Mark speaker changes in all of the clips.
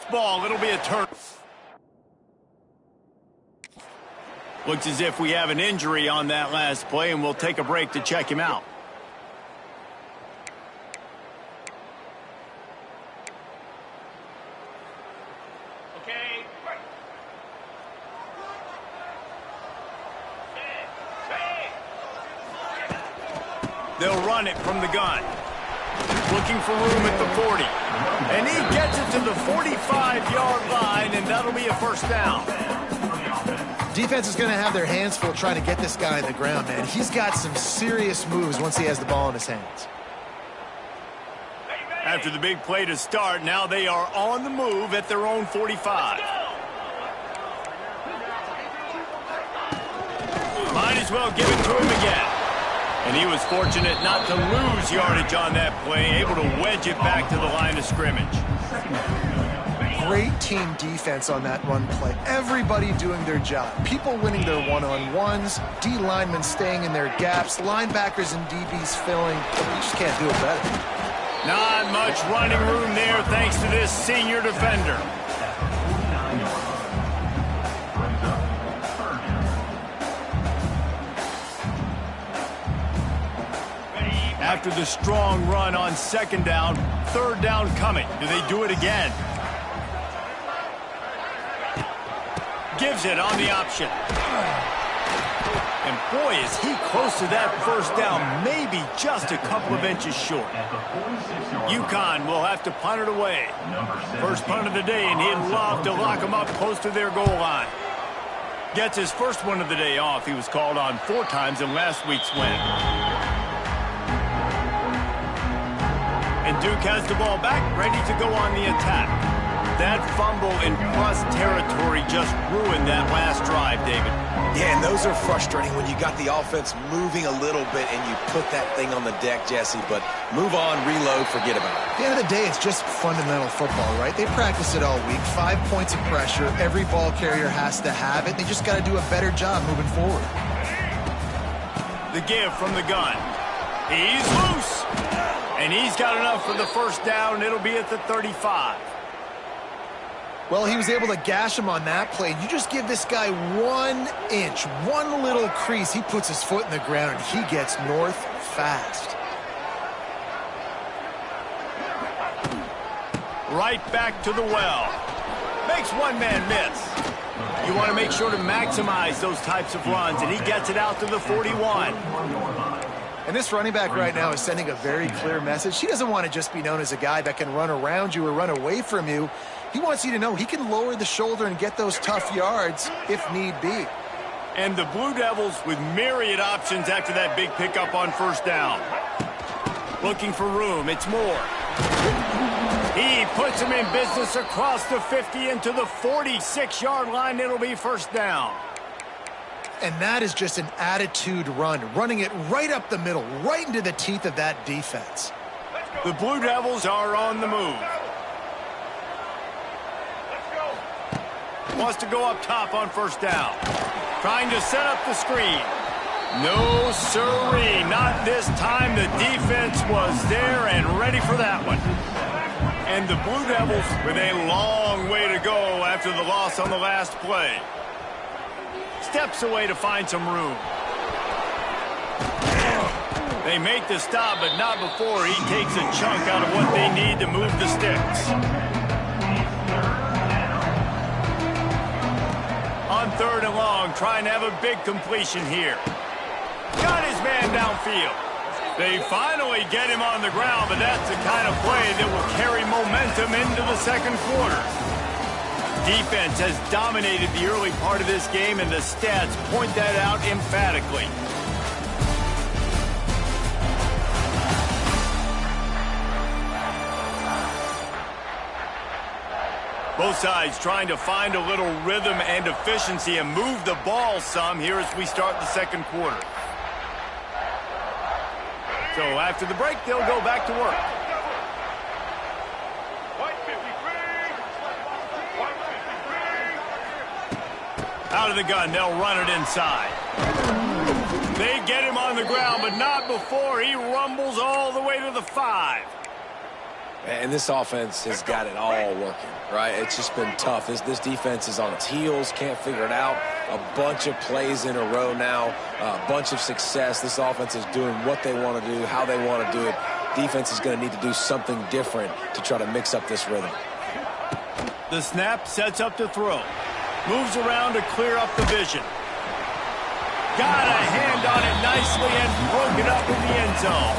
Speaker 1: Ball, it'll be a turn. Looks as if we have an injury on that last play, and we'll take a break to check him out.
Speaker 2: Okay.
Speaker 1: They'll run it from the gun. Looking for room at the 40. And he gets it to the 45-yard line, and that'll be a first down.
Speaker 3: Defense is going to have their hands full trying to get this guy on the ground, man. He's got some serious moves once he has the ball in his hands.
Speaker 1: After the big play to start, now they are on the move at their own 45. Might as well give it to him again. And he was fortunate not to lose yardage on that play, able to wedge it back to the line of scrimmage.
Speaker 3: Great team defense on that run play. Everybody doing their job. People winning their one-on-ones, D linemen staying in their gaps, linebackers and DBs filling. You just can't do it better.
Speaker 1: Not much running room there thanks to this senior defender. After the strong run on second down, third down coming. Do they do it again? Gives it on the option. And boy, is he close to that first down, maybe just a couple of inches short. UConn will have to punt it away. First punt of the day, and he'd love to lock him up close to their goal line. Gets his first one of the day off. He was called on 4 times in last week's win. And Duke has the ball back, ready to go on the attack. That fumble in plus territory just ruined that last drive, David.
Speaker 4: Yeah, and those are frustrating when you got the offense moving a little bit and you put that thing on the deck, Jesse. But move on, reload, forget about it.
Speaker 3: At the end of the day, it's just fundamental football, right? They practice it all week. 5 points of pressure. Every ball carrier has to have it. They just got to do a better job moving forward.
Speaker 1: The give from the gun. He's loose. And he's got enough for the first down. It'll be at the 35.
Speaker 3: Well, he was able to gash him on that play. You just give this guy 1 inch, one little crease. He puts his foot in the ground, and he gets north fast.
Speaker 1: Right back to the well. Makes one man miss. You want to make sure to maximize those types of runs, and he gets it out to the 41.
Speaker 3: And this running back right now is sending a very clear message. He doesn't want to just be known as a guy that can run around you or run away from you. He wants you to know he can lower the shoulder and get those tough yards if need be.
Speaker 1: And the Blue Devils with myriad options after that big pickup on first down. Looking for room. It's Moore. He puts him in business across the 50 into the 46-yard line. It'll be first down.
Speaker 3: And that is just an attitude run, running it right up the middle, right into the teeth of that defense.
Speaker 1: The Blue Devils are on the move. Wants to go up top on first down. Trying to set up the screen. No siree, not this time. The defense was there and ready for that one. And the Blue Devils with a long way to go after the loss on the last play. Steps away to find some room. They make the stop, but not before he takes a chunk out of what they need to move the sticks. On third and long, trying to have a big completion here. Got his man downfield. They finally get him on the ground, but that's the kind of play that will carry momentum into the second quarter. Defense has dominated the early part of this game, and the stats point that out emphatically. Both sides trying to find a little rhythm and efficiency and move the ball some here as we start the second quarter. So after the break, they'll go back to work. Out of the gun, they'll run it inside. They get him on the ground, but not before he rumbles all the way to the 5.
Speaker 4: And this offense has got it all working, right? It's just been tough. This defense is on its heels, can't figure it out. A bunch of plays in a row now, a bunch of success. This offense is doing what they want to do, how they want to do it. Defense is going to need to do something different to try to mix up this rhythm.
Speaker 1: The snap sets up to throw. Moves around to clear up the vision. Got a hand on it nicely and broke it up in the end zone.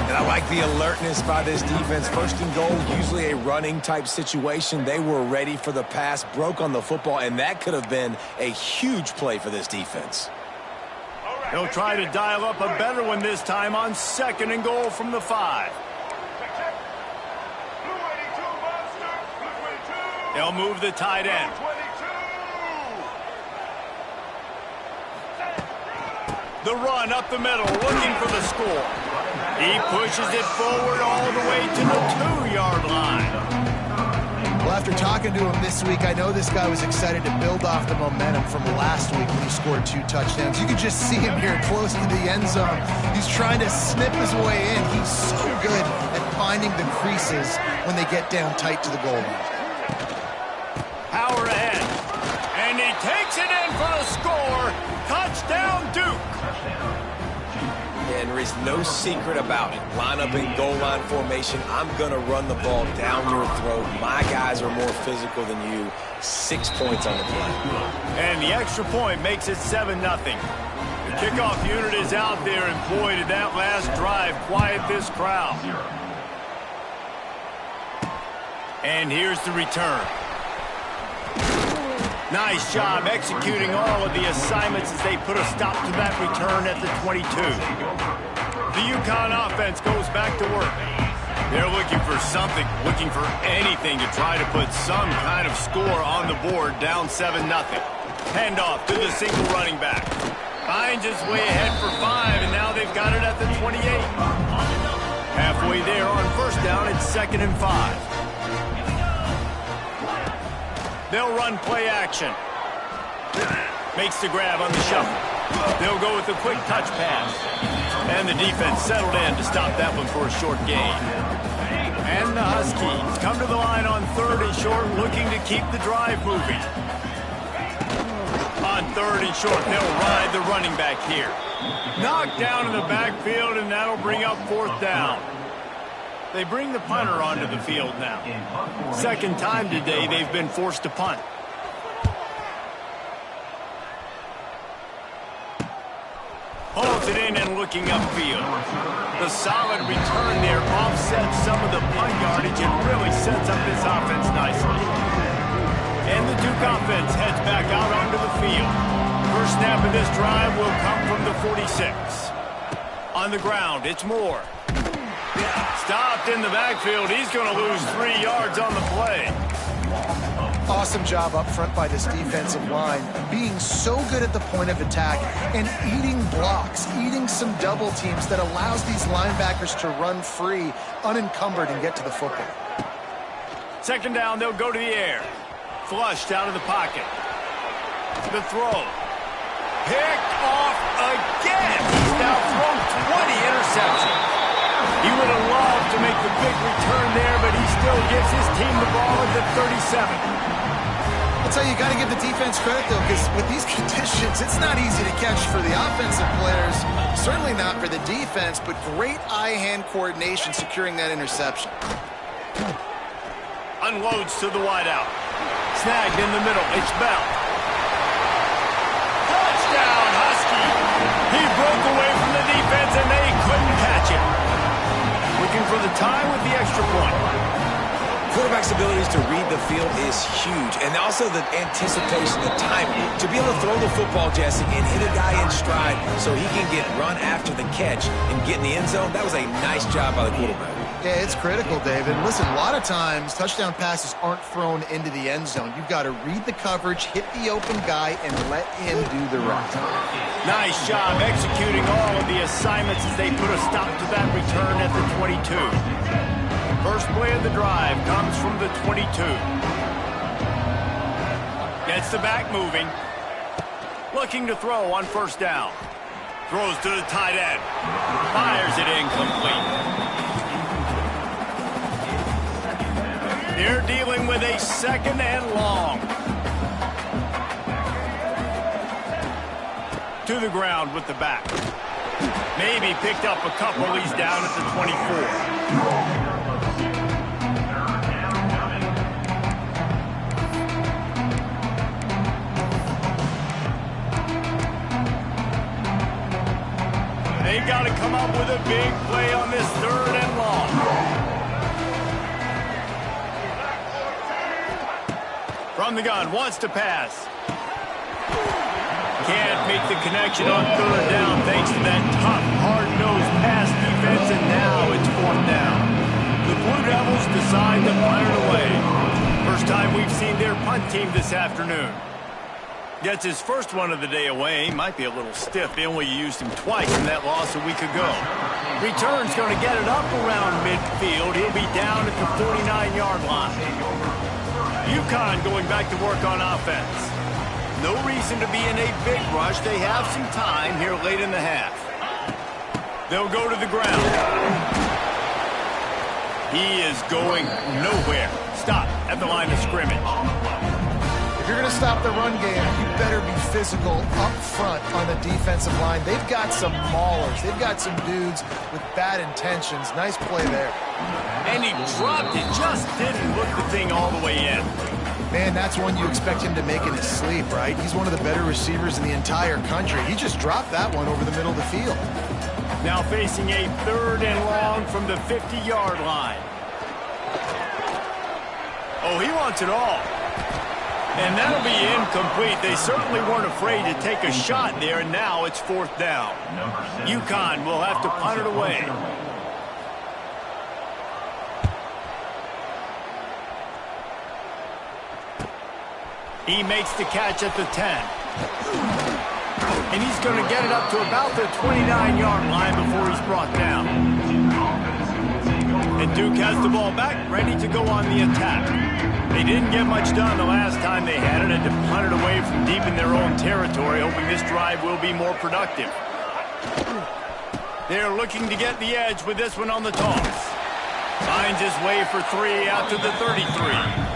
Speaker 4: And I like the alertness by this defense. First and goal, usually a running type situation. They were ready for the pass, broke on the football, and that could have been a huge play for this defense.
Speaker 1: They'll try to dial up a better one this time on 2nd and goal from the 5. They'll move the tight end. The run up the middle, looking for the score. He pushes it forward all the way to the 2-yard line.
Speaker 3: Well, after talking to him this week, I know this guy was excited to build off the momentum from last week when he scored 2 touchdowns. You can just see him here close to the end zone. He's trying to snip his way in. He's so good at finding the creases when they get down tight to the goal line.
Speaker 1: Power ahead. And he takes it in for the score. Touchdown, Duke.
Speaker 4: And there is no secret about it. Line up in goal line formation. I'm going to run the ball down your throat. My guys are more physical than you. 6 points on the play.
Speaker 1: And the extra point makes it 7-0. The kickoff unit is out there, and boy, did that last drive quiet this crowd. And here's the return. Nice job executing all of the assignments as they put a stop to that return at the 22. The UConn offense goes back to work. They're looking for something, looking for anything to try to put some kind of score on the board, down 7-0. Handoff to the single running back. Finds his way ahead for 5, and now they've got it at the 28. Halfway there on 1st down, it's 2nd and 5. They'll run play action. Makes the grab on the shuffle. They'll go with a quick touch pass. And the defense settled in to stop that one for a short gain. And the Huskies come to the line on 3rd and short, looking to keep the drive moving. On 3rd and short, they'll ride the running back here. Knocked down in the backfield, and that'll bring up 4th down. They bring the punter onto the field now. 2nd time today they've been forced to punt. Holds it in and looking upfield. The solid return there offsets some of the punt yardage and really sets up this offense nicely. And the Duke offense heads back out onto the field. First snap of this drive will come from the 46. On the ground, it's Moore. Stopped in the backfield. He's going to lose 3 yards on the play.
Speaker 3: Awesome job up front by this defensive line, being so good at the point of attack and eating blocks, eating some double teams that allows these linebackers to run free, unencumbered, and get to the football.
Speaker 1: 2nd down, they'll go to the air. Flushed out of the pocket. The throw. Picked off again. He's now thrown 20 interceptions. He would have loved to make the big return there, but he still gives his team the ball at the 37.
Speaker 3: I'll tell you, you got to give the defense credit, though, because with these conditions, it's not easy to catch for the offensive players. Certainly not for the defense, but great eye-hand coordination securing that interception.
Speaker 1: Unloads to the wideout. Snagged in the middle. It's Bell. Touchdown, Husky. He broke away from the defense, and they couldn't catch him. Looking for the tie with the extra point.
Speaker 4: Quarterback's abilities to read the field is huge, and also the anticipation, the timing. To be able to throw the football, Jesse, and hit a guy in stride so he can get run after the catch and get in the end zone, that was a nice job by the quarterback.
Speaker 3: Yeah, it's critical, David. Listen, a lot of times, touchdown passes aren't thrown into the end zone. You've got to read the coverage, hit the open guy, and let him do the rest.
Speaker 1: Nice job executing all of the assignments as they put a stop to that return at the 22. First play of the drive comes from the 22. Gets the back moving. Looking to throw on 1st down. Throws to the tight end. Fires it incomplete. They're dealing with a 2nd and long. To the ground with the back. Maybe picked up a couple. He's down at the 24. They got to come up with a big play on this 3rd and long. From the gun, wants to pass. Can't make the connection on 3rd down thanks to that tough, hard-nosed pass defense, and now it's 4th down. The Blue Devils decide to punt it away. First time we've seen their punt team this afternoon. Gets his first one of the day away. Might be a little stiff. They only used him twice in that loss a week ago. Return's going to get it up around midfield. He'll be down at the 49-yard line. UConn going back to work on offense. No reason to be in a big rush. They have some time here late in the half. They'll go to the ground. He is going nowhere. Stop at the line of scrimmage.
Speaker 3: If you're going to stop the run game, you better be physical up front on the defensive line. They've got some maulers. They've got some dudes with bad intentions. Nice play there.
Speaker 1: And he dropped it. Just didn't look the thing all the way in.
Speaker 3: Man, that's one you expect him to make in his sleep, right? He's one of the better receivers in the entire country. He just dropped that one over the middle of the field.
Speaker 1: Now facing a 3rd and long from the 50-yard line. Oh, he wants it all. And that'll be incomplete. They certainly weren't afraid to take a shot there, and now it's 4th down. UConn will have to punt it away. He makes the catch at the 10. And he's going to get it up to about the 29-yard line before he's brought down. And Duke has the ball back, ready to go on the attack. They didn't get much done the last time they had it, and to punt it away from deep in their own territory, hoping this drive will be more productive. They're looking to get the edge with this one on the toss. Finds his way for 3 out to the 33.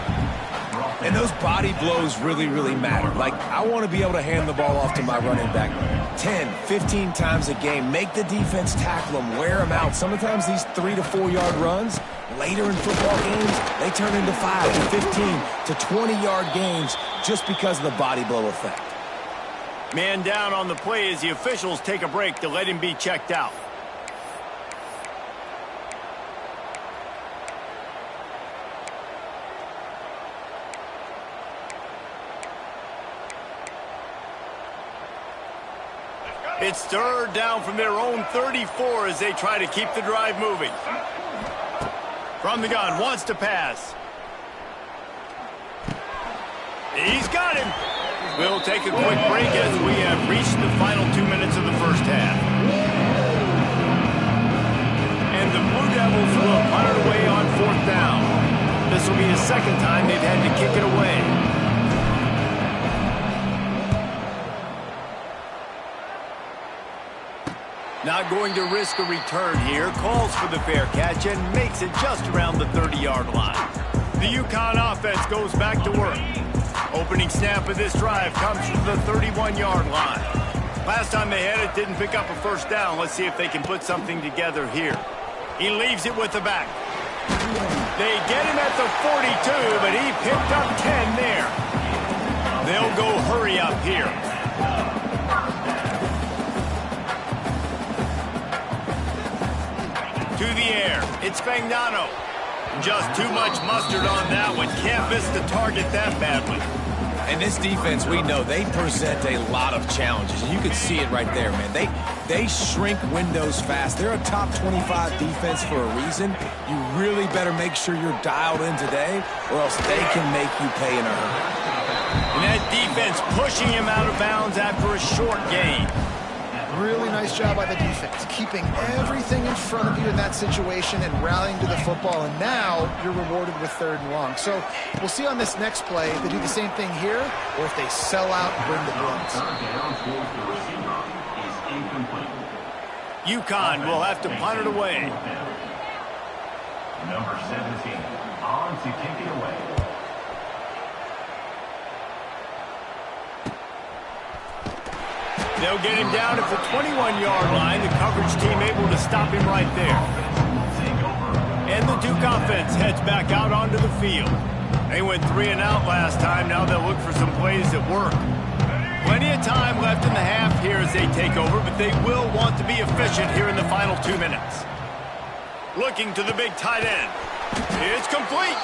Speaker 4: And those body blows really, really matter. Like, I want to be able to hand the ball off to my running back 10, 15 times a game. Make the defense tackle them, wear them out. Sometimes these 3 to 4 yard runs, later in football games, they turn into 5 to 15 to 20-yard games just because of the body blow effect.
Speaker 1: Man down on the play as the officials take a break to let him be checked out. It's 3rd down from their own 34 as they try to keep the drive moving. From the gun, wants to pass. He's got him. We'll take a quick break as we have reached the final 2 minutes of the first half. And the Blue Devils will punt it away on 4th down. This will be the 2nd time they've had to kick it away. Not going to risk a return here. Calls for the fair catch and makes it just around the 30-yard line. The UConn offense goes back to work. Opening snap of this drive comes from the 31-yard line. Last time they had it, didn't pick up a first down. Let's see if they can put something together here. He leaves it with the back. They get him at the 42, but he picked up 10 there. They'll go hurry up here. To the air, it's Fagnano. Just too much mustard on that one. Can't miss the target that badly.
Speaker 4: And this defense, we know, they present a lot of challenges. You can see it right there, man. They shrink windows fast. They're a top 25 defense for a reason. You really better make sure you're dialed in today, or else they can make you pay in a hurry.
Speaker 1: And that defense pushing him out of bounds after a short gain.
Speaker 3: Really nice job by the defense, keeping everything in front of you in that situation and rallying to the football. And now you're rewarded with 3rd and long. So we'll see on this next play if they do the same thing here or if they sell out and bring the blitz.
Speaker 1: UConn will have to punt it away.
Speaker 5: Number 17, on to kick it away.
Speaker 1: They'll get him down at the 21-yard line. The coverage team able to stop him right there. And the Duke offense heads back out onto the field. They went 3 and out last time. Now they'll look for some plays that work. Plenty of time left in the half here as they take over, but they will want to be efficient here in the final 2 minutes. Looking to the big tight end. It's complete.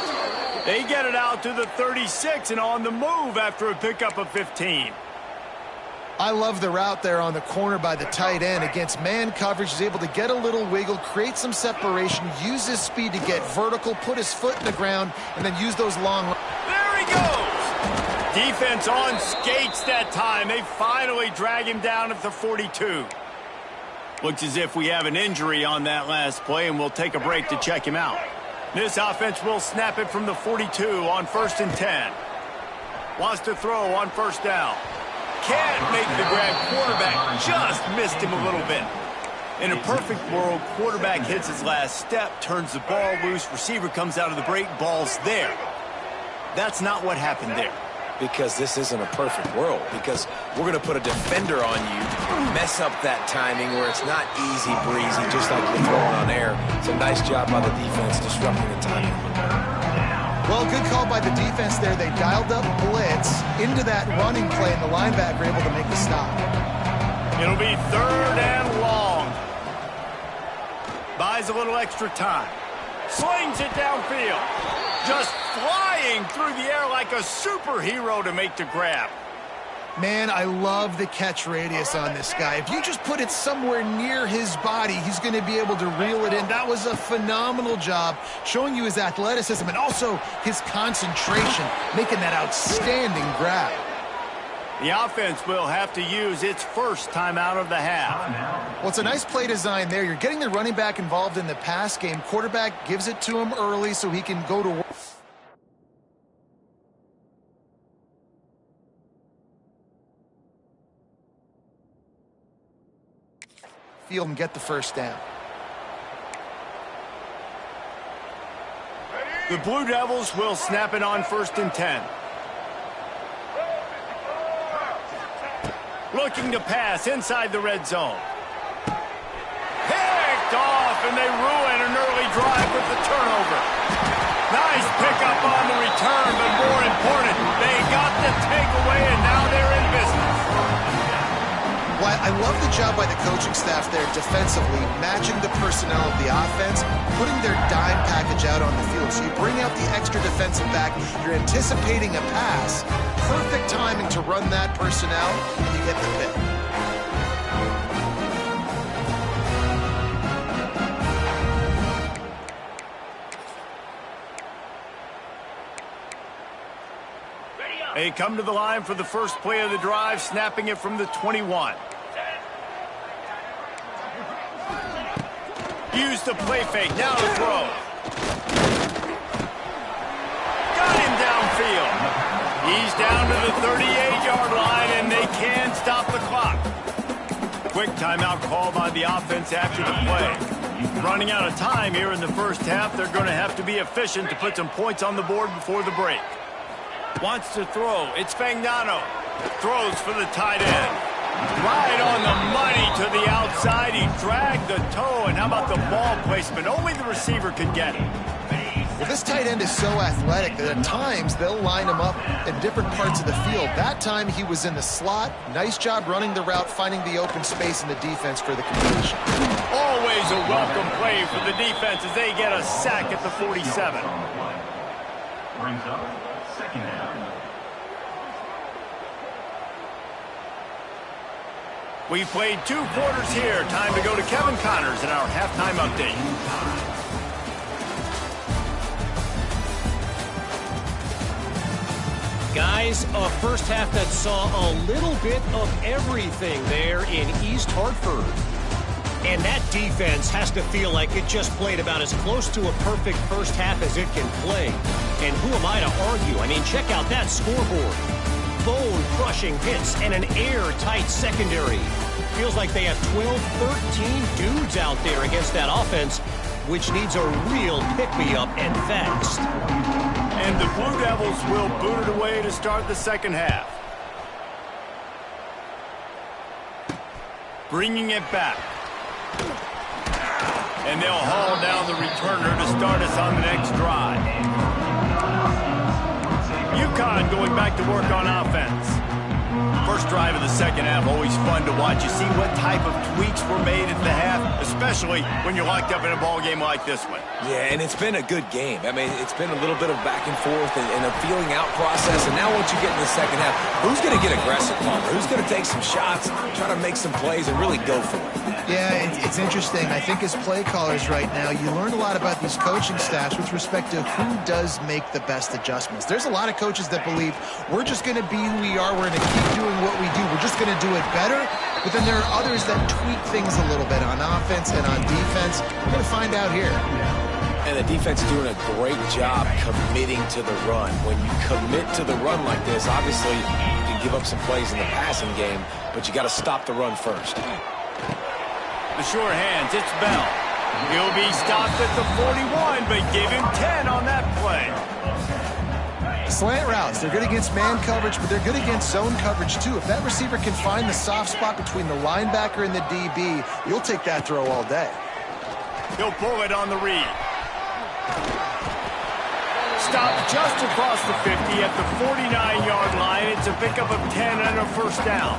Speaker 1: They get it out to the 36 and on the move after a pickup of 15.
Speaker 3: I love the route there on the corner by the tight end. Against man coverage, he's able to get a little wiggle, create some separation, use his speed to get vertical, put his foot in the ground, and then use those long...
Speaker 1: There he goes! Defense on skates that time. They finally drag him down at the 42. Looks as if we have an injury on that last play, and we'll take a break to check him out. This offense will snap it from the 42 on 1st and 10. Wants to throw on 1st down. Can't make the grab. Quarterback just missed him a little bit. In a perfect world, quarterback hits his last step, turns the ball loose, receiver comes out of the break, ball's there. That's not what happened there.
Speaker 4: Because this isn't a perfect world. Because we're going to put a defender on you, mess up that timing where it's not easy breezy, just like you're throwing on air. It's a nice job by the defense disrupting the timing.
Speaker 3: Well, good call by the defense there. They dialed up blitz into that running play, and the linebacker able to make the stop.
Speaker 1: It'll be 3rd and long. Buys a little extra time. Slings it downfield. Just flying through the air like a superhero to make the grab.
Speaker 3: Man, I love the catch radius on this guy. If you just put it somewhere near his body, he's going to be able to reel it in. That was a phenomenal job, showing you his athleticism and also his concentration, making that outstanding grab.
Speaker 1: The offense will have to use its first timeout of the half.
Speaker 3: Well, it's a nice play design there. You're getting the running back involved in the pass game. Quarterback gives it to him early so he can go to work. Field and get the first down.
Speaker 1: The Blue Devils will snap it on 1st and 10. Looking to pass inside the red zone. Picked off, and they ruin an early drive with the turnover. Nice pickup on the return, but more important, they got the takeaway, and now they're in business.
Speaker 3: Well, I love the job by the coaching staff there defensively, matching the personnel of the offense, putting their dime package out on the field. So you bring out the extra defensive back, you're anticipating a pass, perfect timing to run that personnel, and you get the pick.
Speaker 1: They come to the line for the first play of the drive, snapping it from the 21. Use the play fake, now to throw. Got him downfield. He's down to the 38-yard line, and they can stop the clock. Quick timeout call by the offense after the play. Running out of time here in the first half, they're going to have to be efficient to put some points on the board before the break. Wants to throw. It's Fagnano. Throws for the tight end. Right on the money to the outside. He dragged the toe. And how about the ball placement? Only the receiver could get it.
Speaker 3: Well, this tight end is so athletic that at times they'll line him up in different parts of the field. That time he was in the slot. Nice job running the route, finding the open space in the defense for the completion.
Speaker 1: Always a welcome play for the defense as they get a sack at the 47.
Speaker 5: Brings up 2nd down.
Speaker 1: We've played 2 quarters here. Time to go to Kevin Connors in our halftime update.
Speaker 6: Guys, a first half that saw a little bit of everything there in East Hartford. And that defense has to feel like it just played about as close to a perfect first half as it can play. And who am I to argue? I mean, check out that scoreboard. Bone-crushing hits and an airtight secondary. Feels like they have 12, 13 dudes out there against that offense. which needs a real pick-me-up and fast.
Speaker 1: And the Blue Devils will boot it away to start the second half. Bringing it back. And they'll haul down the returner to start us on the next drive. UConn going back to work on offense. First drive of the second half, always fun to watch. You see what type of tweaks were made at the half, especially when you're locked up in a ball game like this one.
Speaker 4: Yeah, and it's been a good game. I mean, it's been a little bit of back and forth and a feeling out process. And now once you get in the second half, who's going to get aggressive, Palmer? Who's going to take some shots, try to make some plays, and really go for it?
Speaker 3: Yeah, it's interesting. I think as play callers right now, you learn a lot about these coaching staffs with respect to who does make the best adjustments. There's a lot of coaches that believe we're just going to be who we are. We're going to keep doing what we do. We're just going to do it better. But then there are others that tweak things a little bit on offense and on defense. We're going to find out here.
Speaker 4: And the defense is doing a great job committing to the run. When you commit to the run like this, obviously you can give up some plays in the passing game, but you got to stop the run first.
Speaker 1: The short hands, it's Bell. He'll be stopped at the 41, but give him 10 on that play.
Speaker 3: Slant routes, they're good against man coverage, but they're good against zone coverage too. If that receiver can find the soft spot between the linebacker and the DB, you'll take that throw all day.
Speaker 1: He'll pull it on the read. Stopped just across the 50 at the 49-yard line. It's a pickup of 10 and a first down.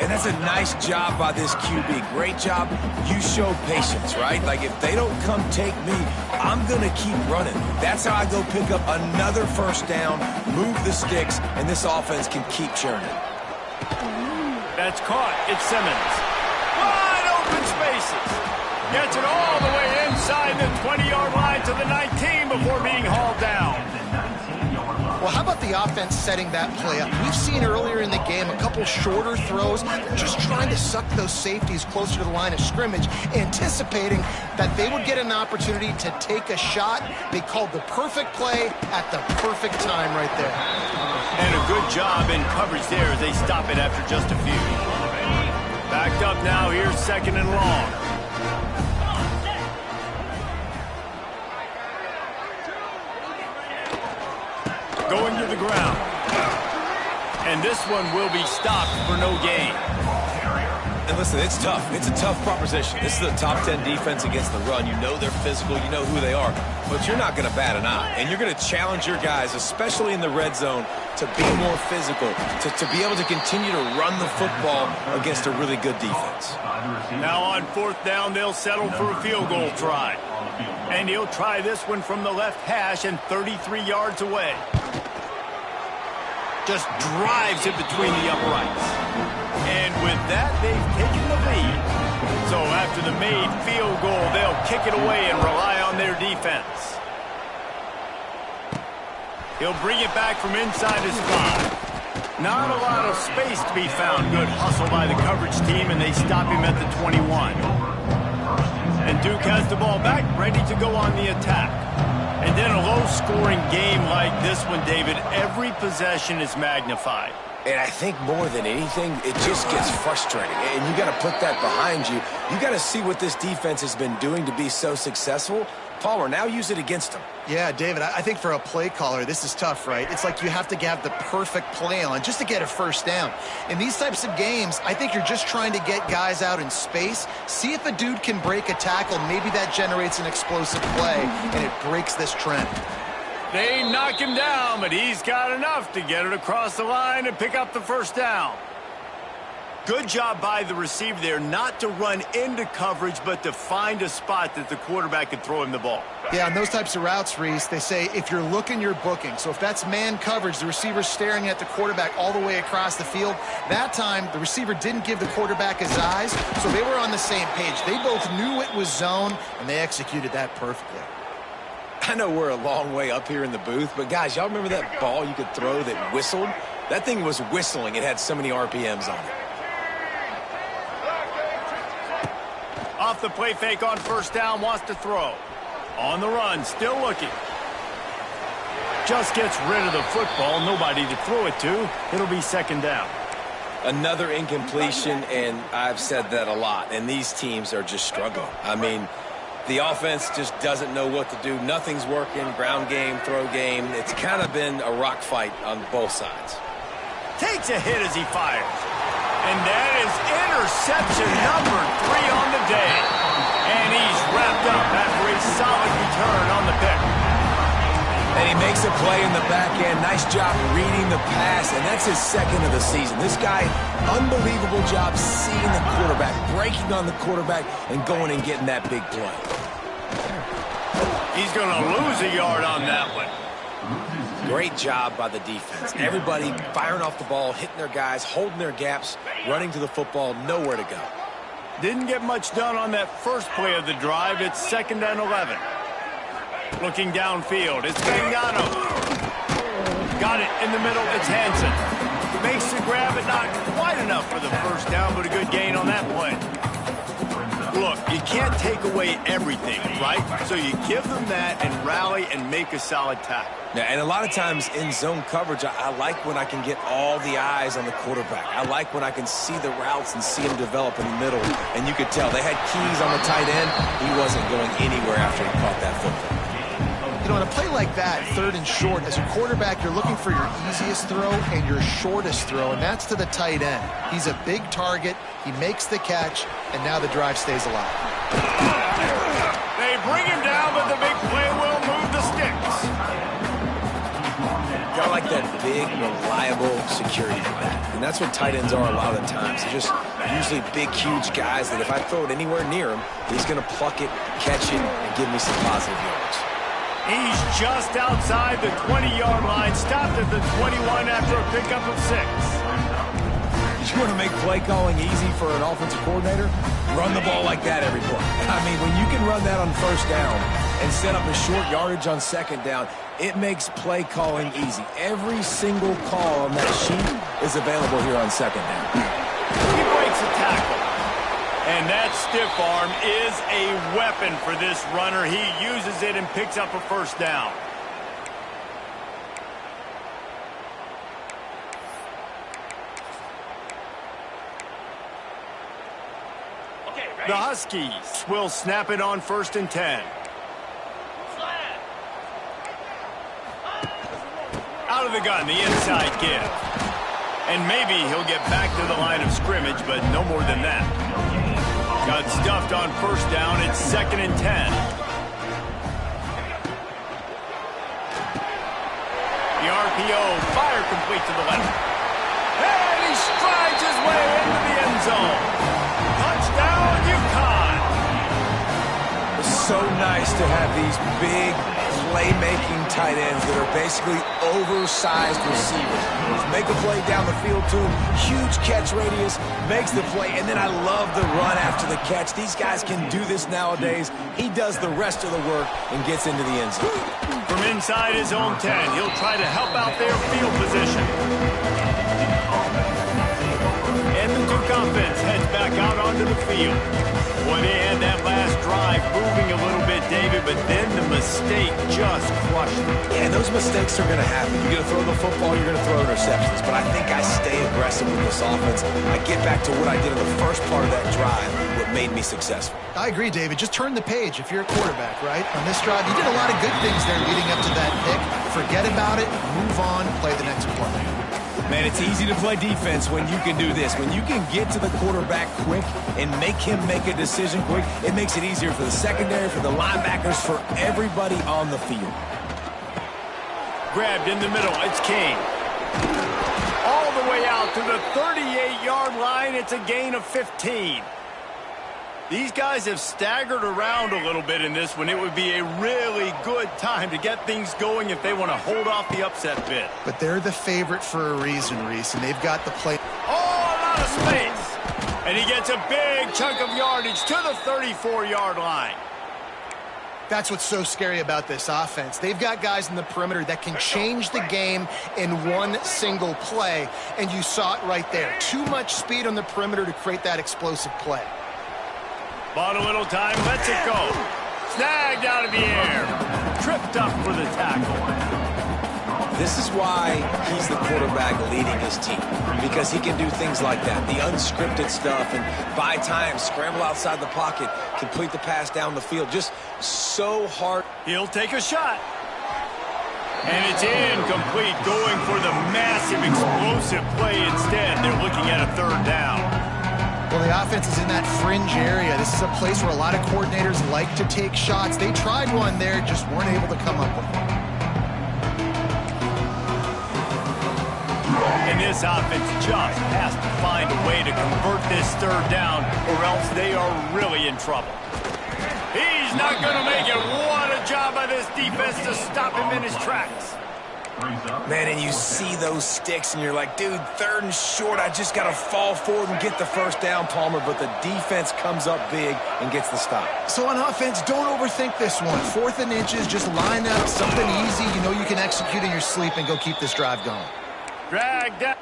Speaker 4: And that's a nice job by this QB. Great job. You show patience, right? Like, if they don't come take me, I'm going to keep running. That's how I go pick up another first down, move the sticks, and this offense can keep churning.
Speaker 1: That's caught. It's Simmons. Wide open spaces. Gets it all the way inside the 20-yard line to the 19 before being hauled down.
Speaker 3: Well, how about the offense setting that play up? We've seen earlier in the game a couple shorter throws. They're just trying to suck those safeties closer to the line of scrimmage, anticipating that they would get an opportunity to take a shot. They called the perfect play at the perfect time right there.
Speaker 1: And a good job in coverage there as they stop it after just a few. Backed up now, here's second and long. Going to the ground. And this one will be stopped for no gain.
Speaker 4: And listen, it's tough. It's a tough proposition. This is a top 10 defense against the run. You know they're physical. You know who they are. But you're not going to bat an eye. And you're going to challenge your guys, especially in the red zone, to be more physical, to be able to continue to run the football against a really good defense.
Speaker 1: Now on fourth down, they'll settle for a field goal try. And he'll try this one from the left hash and 33 yards away. Just drives it between the uprights. And with that, they've taken the lead. So after the made field goal, they'll kick it away and rely on their defense. He'll bring it back from inside his 5. Not a lot of space to be found. Good hustle by the coverage team, and they stop him at the 21. And Duke has the ball back, ready to go on the attack. And then a low-scoring game like this one, David, every possession is magnified.
Speaker 4: And I think more than anything, it just gets frustrating. And you got to put that behind you. You got to see what this defense has been doing to be so successful. Palmer, now use it against them.
Speaker 3: Yeah, David, I think for a play caller, this is tough, right? It's like you have to have the perfect play on just to get a first down. In these types of games, I think you're just trying to get guys out in space, see if a dude can break a tackle. Maybe that generates an explosive play, and it breaks this trend.
Speaker 1: They knock him down, but he's got enough to get it across the line and pick up the first down. Good job by the receiver there not to run into coverage, but to find a spot that the quarterback could throw him the ball.
Speaker 3: Yeah, on those types of routes, Reese, they say if you're looking, you're booking. So if that's man coverage, the receiver's staring at the quarterback all the way across the field. That time, the receiver didn't give the quarterback his eyes, so they were on the same page. They both knew it was zone, and they executed that perfectly.
Speaker 4: I know we're a long way up here in the booth, but guys, y'all remember that ball you could throw that whistled? That thing was whistling. It had so many RPMs on it.
Speaker 1: Off the play fake on first down, wants to throw. On the run, still looking. Just gets rid of the football, nobody to throw it to. It'll be second down.
Speaker 4: Another incompletion, and I've said that a lot, and these teams are just struggling. I mean, The offense just doesn't know what to do. Nothing's working. Ground game, throw game. It's kind of been a rock fight on both sides.
Speaker 1: Takes a hit as he fires. And that is interception number 3 on the day. And he's wrapped up after a solid return on the pick.
Speaker 4: And he makes a play in the back end. Nice job reading the pass, and that's his second of the season. This guy, unbelievable job seeing the quarterback, breaking on the quarterback, and going and getting that big play.
Speaker 1: He's going to lose a yard on that one.
Speaker 4: Great job by the defense. Everybody firing off the ball, hitting their guys, holding their gaps, running to the football, nowhere to go.
Speaker 1: Didn't get much done on that first play of the drive. It's 2nd and 11. Looking downfield, it's Bengano. Got it in the middle, it's Hansen. Makes the grab, but not quite enough for the first down, but a good gain on that play. Look, you can't take away everything, right? So you give them that and rally and make a solid tackle.
Speaker 4: Yeah, and a lot of times in zone coverage, I like when I can get all the eyes on the quarterback. I like when I can see the routes and see him develop in the middle. And you could tell they had keys on the tight end. He wasn't going anywhere after he caught that football.
Speaker 3: You know, on a play like that, 3rd and short, as a quarterback, you're looking for your easiest throw and your shortest throw, and that's to the tight end. He's a big target. He makes the catch, and now the drive stays alive.
Speaker 1: They bring him down, but the big play will move the sticks.
Speaker 4: Got like that big, reliable security blanket. And that's what tight ends are a lot of the times. They're just usually big, huge guys that if I throw it anywhere near him, he's going to pluck it, catch it, and give me some positive yards.
Speaker 1: He's just outside the 20-yard line, stopped at the 21 after a pickup of 6.
Speaker 4: You want to make play calling easy for an offensive coordinator? Run the ball like that every play. I mean, when you can run that on 1st down and set up a short yardage on 2nd down, it makes play calling easy. Every single call on that sheet is available here on 2nd down.
Speaker 1: He breaks a tackle. And that stiff arm is a weapon for this runner. He uses it and picks up a 1st down. The Huskies will snap it on 1st and 10. Out of the gun, the inside give. And maybe he'll get back to the line of scrimmage, but no more than that. Got stuffed on 1st down. It's 2nd and 10. The RPO, fire complete to the left. And he strides his way into the end zone. Touchdown, UConn.
Speaker 4: It's so nice to have these big, playmaking tight ends that are basically oversized receivers. Make a play down the field to him, huge catch radius, makes the play, and then I love the run after the catch. These guys can do this nowadays. He does the rest of the work and gets into the end zone.
Speaker 1: From inside his own 10, he'll try to help out their field position. And the Duke offense heads back out onto the field. Boy, they had that last drive moving a little bit, David, but then the mistake just crushed them.
Speaker 4: Yeah, and those mistakes are going to happen. You're going to throw the football, you're going to throw interceptions, but I think I stay aggressive with this offense. I get back to what I did in the first part of that drive, what made me successful.
Speaker 3: I agree, David. Just turn the page if you're a quarterback, right? On this drive, you did a lot of good things there leading up to that pick. Forget about it, move on, play the next play.
Speaker 4: Man, it's easy to play defense when you can do this. When you can get to the quarterback quick and make him make a decision quick, it makes it easier for the secondary, for the linebackers, for everybody on the field.
Speaker 1: Grabbed in the middle, it's Kane. All the way out to the 38-yard line, it's a gain of 15. These guys have staggered around a little bit in this one. It would be a really good time to get things going if they want to hold off the upset bid.
Speaker 3: But they're the favorite for a reason, Reese, and they've got the play.
Speaker 1: Oh, a lot of space. And he gets a big chunk of yardage to the 34-yard line.
Speaker 3: That's what's so scary about this offense. They've got guys in the perimeter that can change the game in one single play, and you saw it right there. Too much speed on the perimeter to create that explosive play.
Speaker 1: Bought a little time, lets it go. Snagged out of the air. Tripped up for the tackle.
Speaker 4: This is why he's the quarterback leading his team, because he can do things like that, the unscripted stuff, and buy time, scramble outside the pocket, complete the pass down the field. Just so hard.
Speaker 1: He'll take a shot. And it's incomplete, going for the massive explosive play instead. They're looking at a third down.
Speaker 3: Well, the offense is in that fringe area. This is a place where a lot of coordinators like to take shots. They tried one there, just weren't able to come up with one.
Speaker 1: And this offense just has to find a way to convert this third down, or else they are really in trouble. He's not going to make it. What a job by this defense to stop him in his tracks.
Speaker 4: Man, and you see those sticks, and you're like, dude, third and short, I just got to fall forward and get the first down, Palmer, but the defense comes up big and gets the stop.
Speaker 3: So on offense, don't overthink this one. 4th and inches, just line up, something easy you know you can execute in your sleep and go keep this drive going.
Speaker 1: Drag down.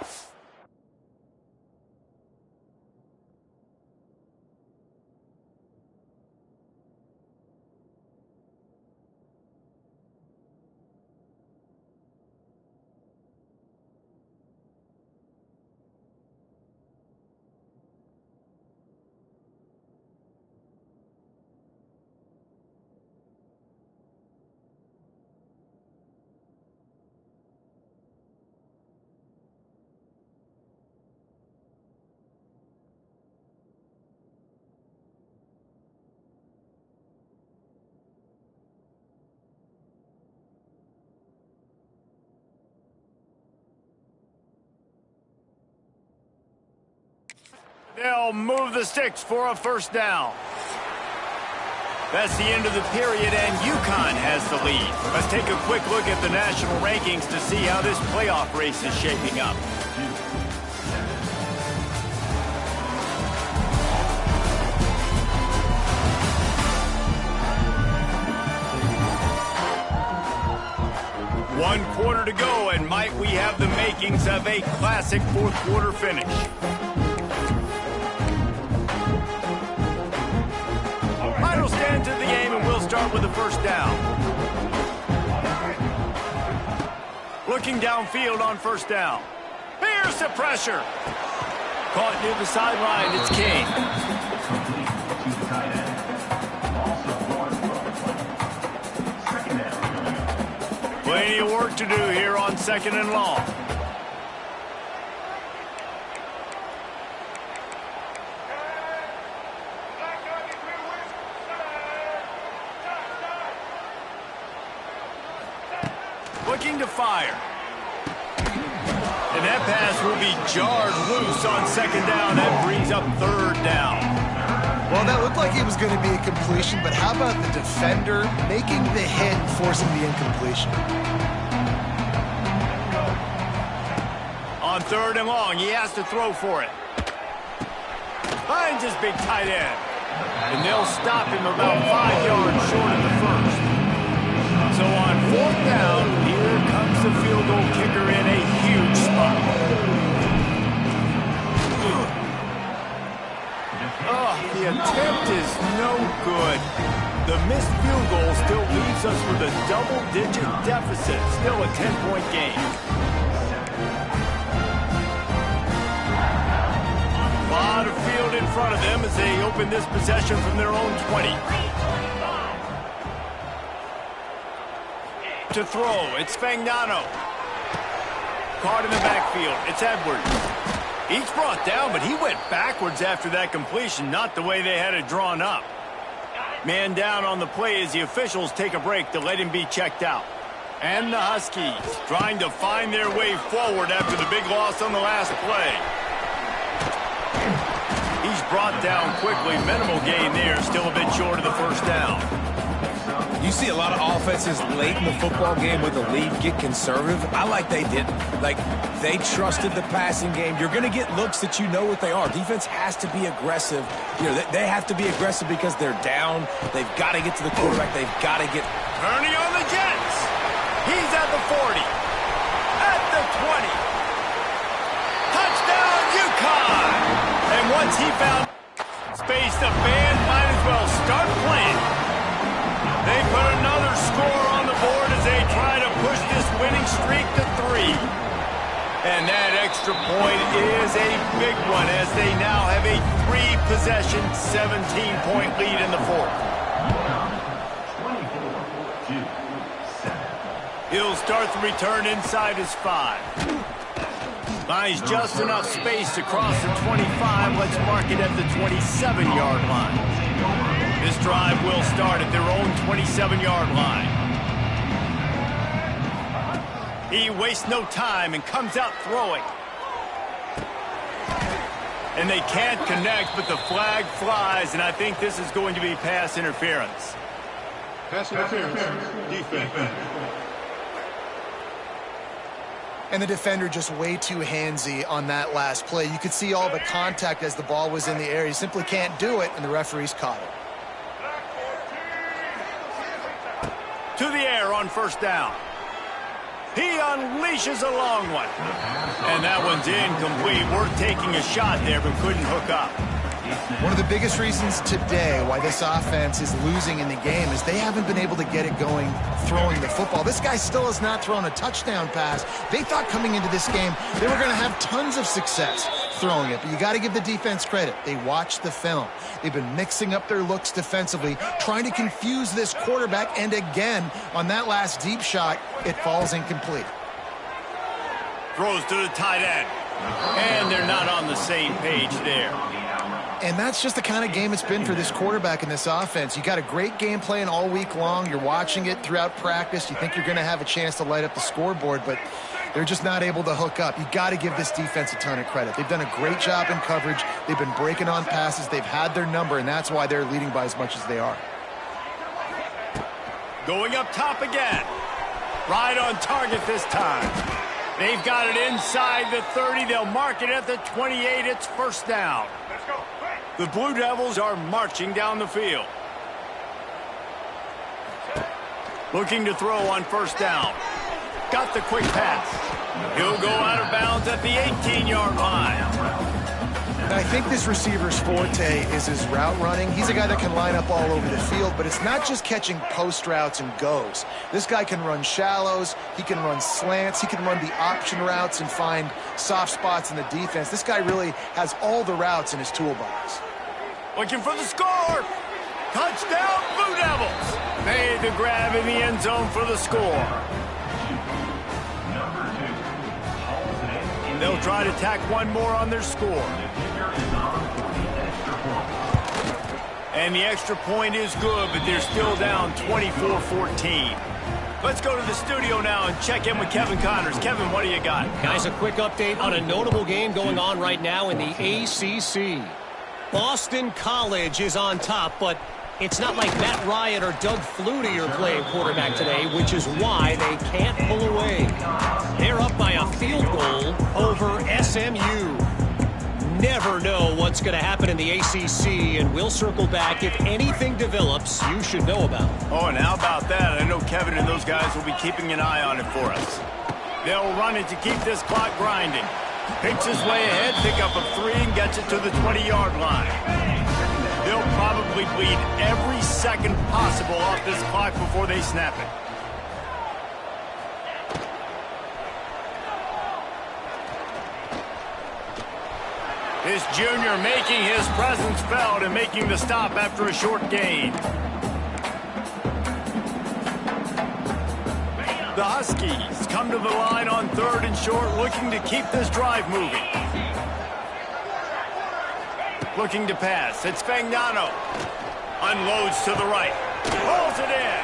Speaker 1: They'll move the sticks for a first down. That's the end of the period, and UConn has the lead. Let's take a quick look at the national rankings to see how this playoff race is shaping up. One quarter to go, and might we have the makings of a classic fourth-quarter finish. Final stand to the game, and we'll start with the first down. Looking downfield on first down. Here's the pressure. Caught near the sideline, it's King. Plenty of work to do here on 2nd and long. Looking to fire. And that pass will be jarred loose on 2nd down. That brings up 3rd down.
Speaker 3: Well, that looked like it was going to be a completion, but how about the defender making the hit and forcing the incompletion?
Speaker 1: On 3rd and long, he has to throw for it. Finds his big tight end. And they'll stop him about 5 yards short of the first. So on 4th down, here comes the field goal kicker in a huge spot. Oh, the attempt is no good. The missed field goal still leaves us with a double-digit deficit. Still a 10-point game. A lot of field in front of them as they open this possession from their own 20. To throw, it's Fagnano. Caught in the backfield, it's Edwards. He's brought down, but he went backwards after that completion, not the way they had it drawn up. Man down on the play as the officials take a break to let him be checked out. And the Huskies trying to find their way forward after the big loss on the last play. He's brought down quickly. Minimal gain there, still a bit short of the first down.
Speaker 4: You see a lot of offenses late in the football game with the lead get conservative. I like they didn't. Like, they trusted the passing game. You're going to get looks that you know what they are. Defense has to be aggressive. You know, they have to be aggressive because they're down. They've got to get to the quarterback. They've got to get...
Speaker 1: Turning on the Jets. He's at the 40. At the 20. Touchdown, UConn. And once he found space, the band might as well start playing. They put another score on the board as they try to push this winning streak to And that extra point is a big one as they now have a 3-possession, 17-point lead in the fourth.
Speaker 5: 24-7.
Speaker 1: He'll start the return inside his 5. Finds just enough space to cross the 25. Let's mark it at the 27-yard line. This drive will start at their own 27-yard line. He wastes no time and comes out throwing. And they can't connect, but the flag flies, and I think this is going to be pass interference.
Speaker 5: Pass interference. Defense.
Speaker 3: And the defender just way too handsy on that last play. You could see all the contact as the ball was in the air. He simply can't do it, and the referee's caught it.
Speaker 1: To the air on first down. He unleashes a long one. And that one's incomplete. We're taking a shot there, but couldn't hook up.
Speaker 3: One of the biggest reasons today why this offense is losing in the game is they haven't been able to get it going throwing the football. This guy still has not thrown a touchdown pass. They thought coming into this game they were going to have tons of success throwing it, but you got to give the defense credit. They watched the film. They've been mixing up their looks defensively, trying to confuse this quarterback, and again, on that last deep shot, it falls incomplete.
Speaker 1: Throws to the tight end. And they're not on the same page there.
Speaker 3: And that's just the kind of game it's been for this quarterback in this offense. You got a great game plan all week long. You're watching it throughout practice. You think you're going to have a chance to light up the scoreboard, but they're just not able to hook up. You got to give this defense a ton of credit. They've done a great job in coverage. They've been breaking on passes. They've had their number, and that's why they're leading by as much as they are.
Speaker 1: Going up top again. Right on target this time. They've got it inside the 30. They'll mark it at the 28. It's first down. The Blue Devils are marching down the field. Looking to throw on first down. Got the quick pass. He'll go out of bounds at the 18-yard line.
Speaker 3: And I think this receiver's forte is his route running. He's a guy that can line up all over the field, but it's not just catching post routes and goes. This guy can run shallows, he can run slants, he can run the option routes and find soft spots in the defense. This guy really has all the routes in his toolbox.
Speaker 1: Looking for the score. Touchdown, Blue Devils. Made the grab in the end zone for the score. They'll try to tack one more on their score. And the extra point is good, but they're still down 24-14. Let's go to the studio now and check in with Kevin Connors. Kevin, what do you got?
Speaker 6: Guys, a quick update on a notable game going on right now in the ACC. Boston College is on top, but it's not like Matt Ryan or Doug Flutie are playing quarterback today, which is why they can't pull away. They're up by a field goal over SMU. Never know what's going to happen in the ACC, and we'll circle back if anything develops you should know about.
Speaker 1: Oh, and how about that? I know Kevin and those guys will be keeping an eye on it for us. They'll run it to keep this clock grinding. Picks his way ahead, pick up a 3, and gets it to the 20-yard line. They'll probably bleed every second possible off this clock before they snap it. This junior making his presence felt and making the stop after a short gain. The Huskies come to the line on 3rd and short, looking to keep this drive moving. Looking to pass. It's Fagnano. Unloads to the right. Pulls it in.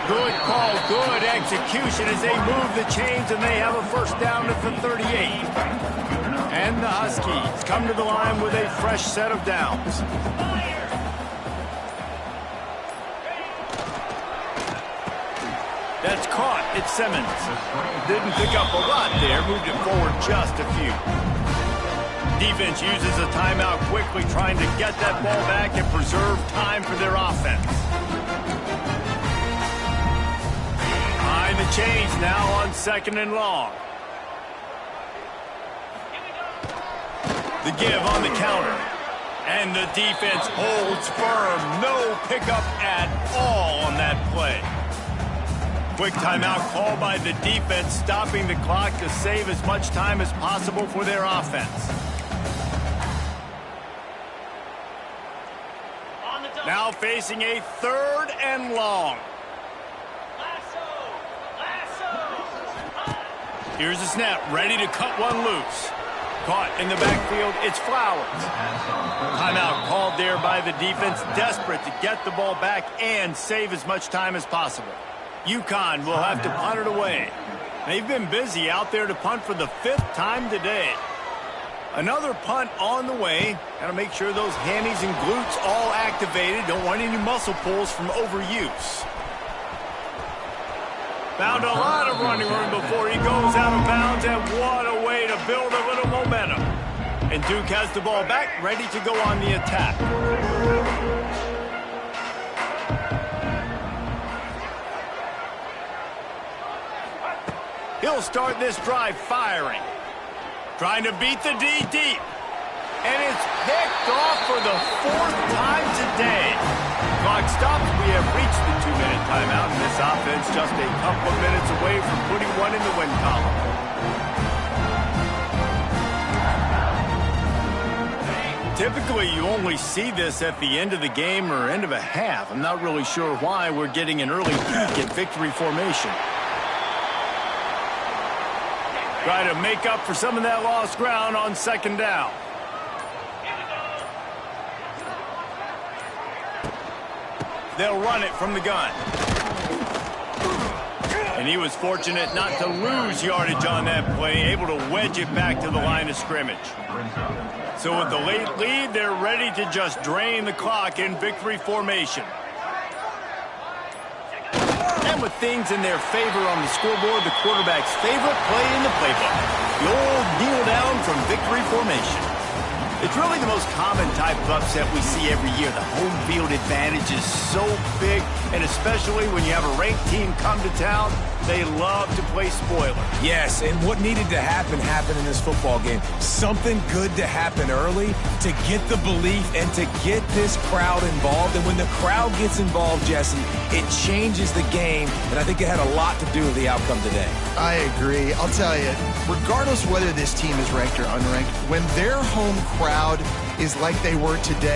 Speaker 1: Good call, good execution as they move the chains, and they have a first down at the 38. And the Huskies come to the line with a fresh set of downs. That's caught. It's Simmons. Didn't pick up a lot there. Moved it forward just a few. Defense uses a timeout quickly, trying to get that ball back and preserve time for their offense. Behind the chains now on 2nd and long. The give on the counter. And the defense holds firm. No pickup at all on that play. Quick timeout called by the defense, stopping the clock to save as much time as possible for their offense. Now facing a 3rd and long. Here's the snap, ready to cut one loose. Caught in the backfield, it's Flowers. Timeout called there by the defense, desperate to get the ball back and save as much time as possible. UConn will have to punt it away. They've been busy out there to punt for the 5th time today. Another punt on the way. Got to make sure those hammies and glutes all activated. Don't want any muscle pulls from overuse. Found a lot of running room before he goes out of bounds, and what a way to build a little momentum. And Duke has the ball back, ready to go on the attack. He'll start this drive firing. Trying to beat the D deep. And it's picked off for the 4th time today. Clock stops. We have reached the 2-minute timeout, and this offense just a couple of minutes away from putting one in the win column. Typically, you only see this at the end of the game or end of a half. I'm not really sure why we're getting an early peek at victory formation. Try to make up for some of that lost ground on 2nd down. They'll run it from the gun. And he was fortunate not to lose yardage on that play, able to wedge it back to the line of scrimmage. So with the late lead, they're ready to just drain the clock in victory formation. And with things in their favor on the scoreboard, the quarterback's favorite play in the playbook, the old kneel down from victory formation. It's really the most common type of upset we see every year. The home field advantage is so big, and especially when you have a ranked team come to town, they love to play spoiler.
Speaker 7: Yes, and what needed to happen happened in this football game. Something good to happen early to get the belief and to get this crowd involved. And when the crowd gets involved, Jesse, it changes the game, and I think it had a lot to do with the outcome today.
Speaker 3: I agree. I'll tell you, regardless whether this team is ranked or unranked, when their home crowd is like they were today,